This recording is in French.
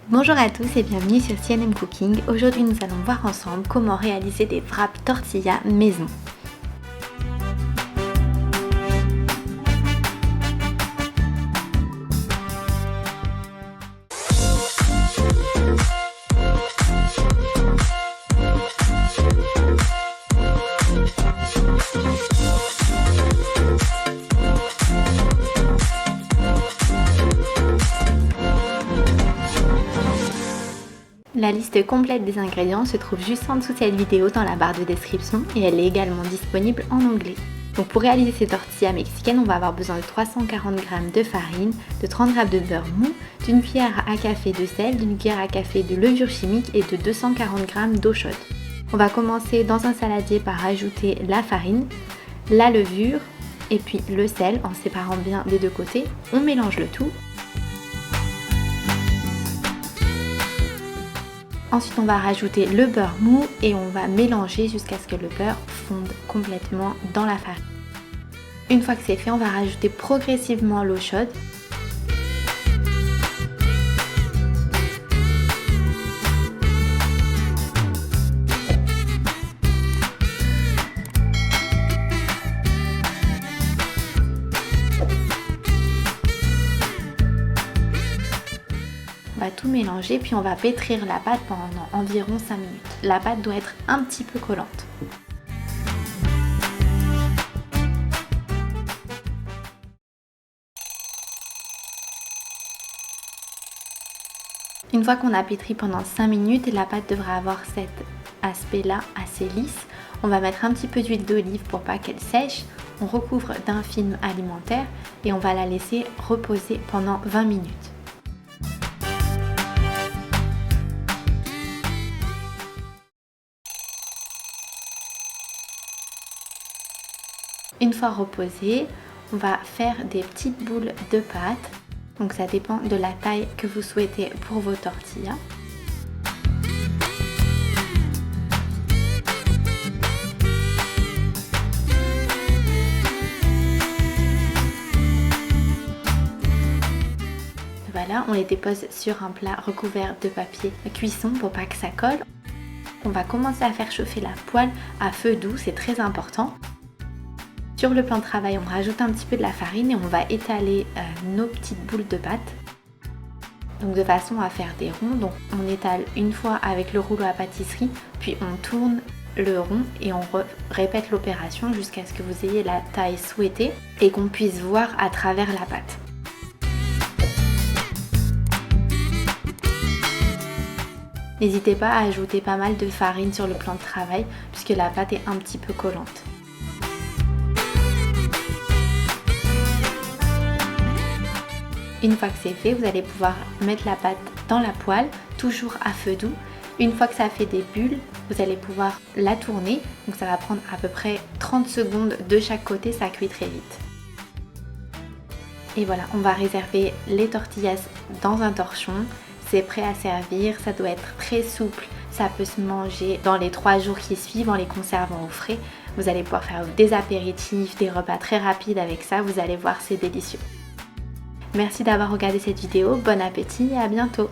Bonjour à tous et bienvenue sur C&M Cooking. Aujourd'hui nous allons voir ensemble comment réaliser des wraps tortilla maison. La liste complète des ingrédients se trouve juste en dessous de cette vidéo dans la barre de description et elle est également disponible en anglais. Donc pour réaliser ces tortillas mexicaines, on va avoir besoin de 340 g de farine, de 30 g de beurre mou, d'une cuillère à café de sel, d'une cuillère à café de levure chimique et de 240 g d'eau chaude. On va commencer dans un saladier par ajouter la farine, la levure et puis le sel en séparant bien des deux côtés. On mélange le tout. Ensuite, on va rajouter le beurre mou et on va mélanger jusqu'à ce que le beurre fonde complètement dans la farine. Une fois que c'est fait, on va rajouter progressivement l'eau chaude. On va tout mélanger puis on va pétrir la pâte pendant environ 5 minutes. La pâte doit être un petit peu collante. Une fois qu'on a pétri pendant 5 minutes, la pâte devra avoir cet aspect-là assez lisse. On va mettre un petit peu d'huile d'olive pour pas qu'elle sèche. On recouvre d'un film alimentaire et on va la laisser reposer pendant 20 minutes. Une fois reposée, on va faire des petites boules de pâte. Donc ça dépend de la taille que vous souhaitez pour vos tortillas. Voilà, on les dépose sur un plat recouvert de papier cuisson pour pas que ça colle. On va commencer à faire chauffer la poêle à feu doux, c'est très important. Sur le plan de travail, on rajoute un petit peu de la farine et on va étaler nos petites boules de pâte. Donc de façon à faire des ronds. Donc on étale une fois avec le rouleau à pâtisserie, puis on tourne le rond et on répète l'opération jusqu'à ce que vous ayez la taille souhaitée et qu'on puisse voir à travers la pâte. N'hésitez pas à ajouter pas mal de farine sur le plan de travail puisque la pâte est un petit peu collante. Une fois que c'est fait, vous allez pouvoir mettre la pâte dans la poêle, toujours à feu doux. Une fois que ça fait des bulles, vous allez pouvoir la tourner. Donc ça va prendre à peu près 30 secondes de chaque côté, ça cuit très vite. Et voilà, on va réserver les tortillas dans un torchon. C'est prêt à servir, ça doit être très souple. Ça peut se manger dans les 3 jours qui suivent en les conservant au frais. Vous allez pouvoir faire des apéritifs, des repas très rapides avec ça. Vous allez voir, c'est délicieux. Merci d'avoir regardé cette vidéo, bon appétit et à bientôt!